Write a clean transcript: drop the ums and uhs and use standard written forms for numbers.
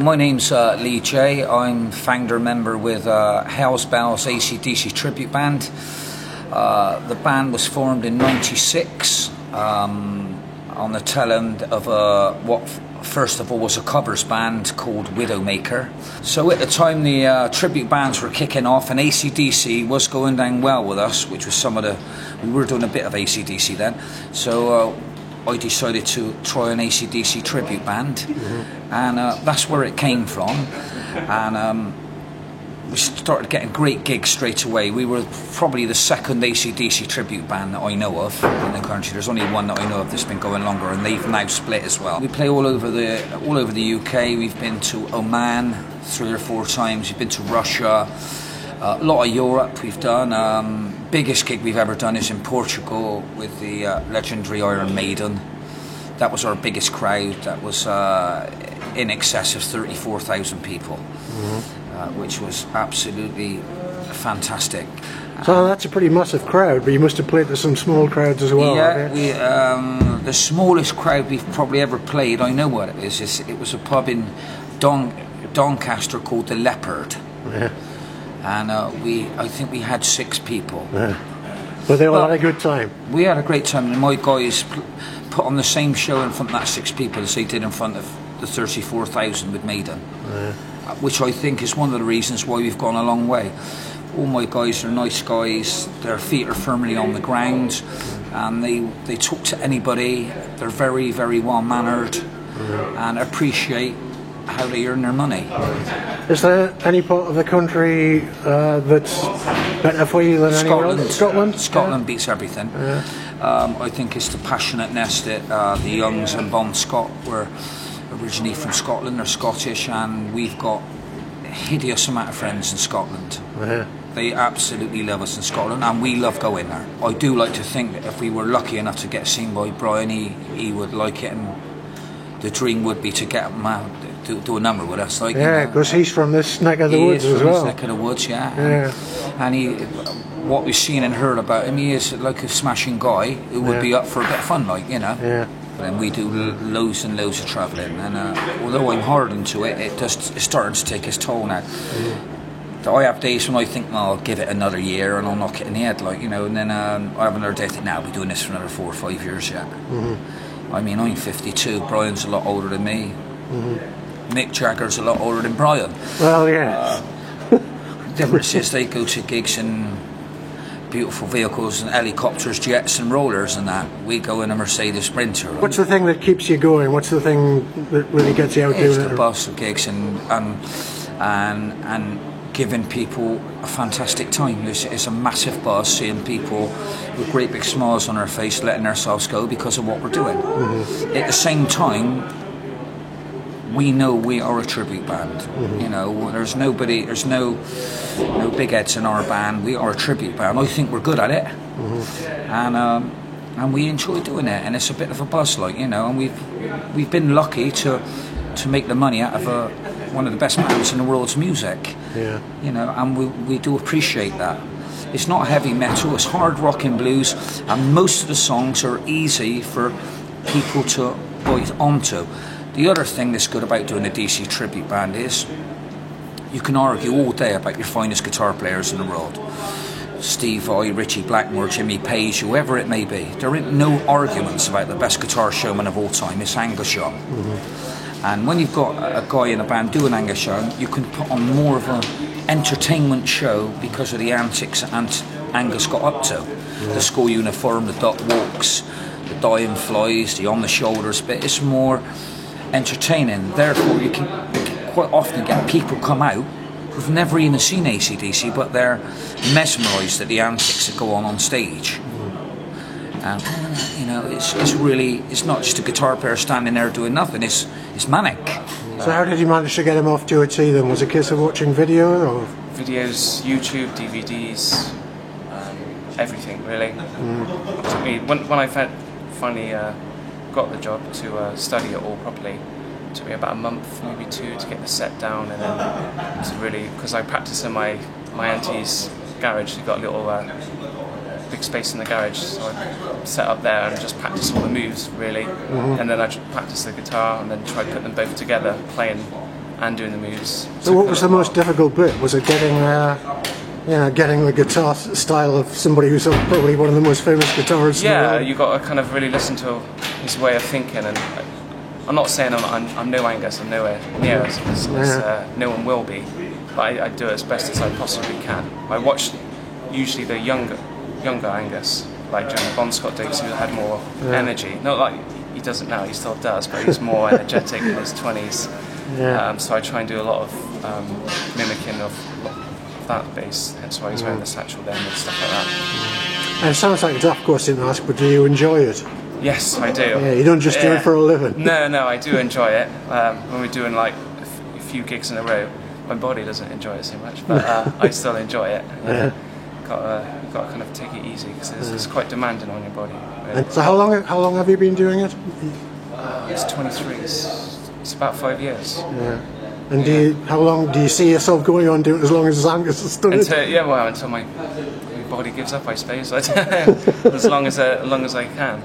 my name's Lee J. I'm founder member with Hell's Bells AC/DC Tribute Band. The band was formed in '96 on the tail end of what first of all was a covers band called Widowmaker. So at the time the tribute bands were kicking off and AC/DC was going down well with us, which was we were doing a bit of AC/DC then. So I decided to try an AC/DC tribute band, and that's where it came from. And we started getting great gigs straight away. We were probably the second AC/DC tribute band that I know of in the country. There's only one that I know of that's been going longer, and they've now split as well. We play all over the UK. We've been to Oman 3 or 4 times. We've been to Russia. A lot of Europe we've done. Biggest gig we've ever done is in Portugal with the legendary Iron Maiden. That was our biggest crowd. That was in excess of 34,000 people, which was absolutely fantastic. So that's a pretty massive crowd, but you must have played to some small crowds as well. Yeah, the smallest crowd we've probably ever played, I know what it is. It was a pub in Doncaster called The Leopard. Yeah. And I think we had 6 people. Yeah. But they all had a good time. We had a great time, and my guys put on the same show in front of that 6 people as they did in front of the 34,000 with Maiden. Yeah. Which I think is one of the reasons why we've gone a long way. All my guys are nice guys. Their feet are firmly on the ground, and they talk to anybody. They're very, very well mannered, and appreciate how they earn their money. Is there any part of the country that's better for you than anywhere else? Scotland beats everything. Yeah. I think it's the passionateness that the Youngs and Bon Scott were originally from Scotland. They're Scottish, and we've got a hideous amount of friends in Scotland. Yeah. They absolutely love us in Scotland, and we love going there. I do like to think that if we were lucky enough to get seen by Brian, he would like it, and the dream would be to get him out, do a number with us. Like, yeah, because he's from this neck of the woods as well. This neck of the woods, yeah. And what we've seen and heard about him, he is like a smashing guy who would be up for a bit of fun, like, you know. Yeah. And we do loads and loads of travelling, and although I'm hard into it, it's starting to take its toll now. I have days when I think, well, I'll give it another year and I'll knock it in the head, like, you know, and then I have another day I think, now we'll be doing this for another 4 or 5 years yet. I mean, I'm 52, Brian's a lot older than me. Mick Jagger's a lot older than Brian. Well, yeah. Difference is they go to gigs in beautiful vehicles and helicopters, jets and rollers and that. We go in a Mercedes Sprinter. Right? What's the thing that keeps you going? What's the thing that really gets you out doing it? It's the bus of gigs and giving people a fantastic time. It's a massive buzz seeing people with great big smiles on their face letting themselves go because of what we're doing. At the same time, we know we are a tribute band. You know, there's no big heads in our band. We are a tribute band. I think we're good at it, and we enjoy doing it. And it's a bit of a buzz, like, you know. And we've been lucky to make the money out of one of the best bands in the world's music. Yeah. You know, and we do appreciate that. It's not heavy metal. It's hard rock and blues, and most of the songs are easy for people to bite onto. The other thing that's good about doing a DC tribute band is you can argue all day about your finest guitar players in the world. Steve Vai, Richie Blackmore, Jimmy Page, whoever it may be. There ain't no arguments about the best guitar showman of all time. It's Angus Young. And when you've got a guy in a band doing Angus Young, you can put on more of an entertainment show because of the antics that Angus got up to. The school uniform, the duck walks, the dying flies, the on the shoulders bit. It's more entertaining. Therefore, you can quite often get people come out who've never even seen AC/DC, but they're mesmerised at the antics that go on stage. And you know, it's not just a guitar player standing there doing nothing. It's manic. So how did you manage to get him off to a tee then? Was it a case of watching video or videos, YouTube, DVDs, everything really? It took me when I finally got the job to study it all properly. It took me about a month, maybe 2, to get the set down, and then to really, because I practice in my auntie's garage. We've got a little big space in the garage, so I set up there and just practice all the moves really, and then I practice the guitar and then try to put them both together, playing and doing the moves. So what was the most difficult bit? Was it getting getting the guitar style of somebody who's probably one of the most famous guitarists in the Yeah, world? you got to kind of really listen to his way of thinking, and I'm not saying I'm no Angus, I'm nowhere near as no one will be, but I do it as best as I possibly can. I watch usually the younger Angus, like during the Bon Scott days, who had more energy. Not like he doesn't now, he still does, but he's more energetic in his 20s. Yeah. So I try and do a lot of mimicking of that bass, hence why he's wearing the satchel then and stuff like that. And it sounds like a daft question to ask, but do you enjoy it? Yes, I do. Yeah, you don't just do it for a living. No, I do enjoy it. When we're doing like a few gigs in a row, my body doesn't enjoy it so much, but I still enjoy it. Got to kind of take it easy because it's quite demanding on your body. Really. And so how long have you been doing it? It's 23. It's about 5 years. Yeah. And how long do you see yourself going on doing it as long as Angus has done it? Until my body gives up, I suppose. As long as I can.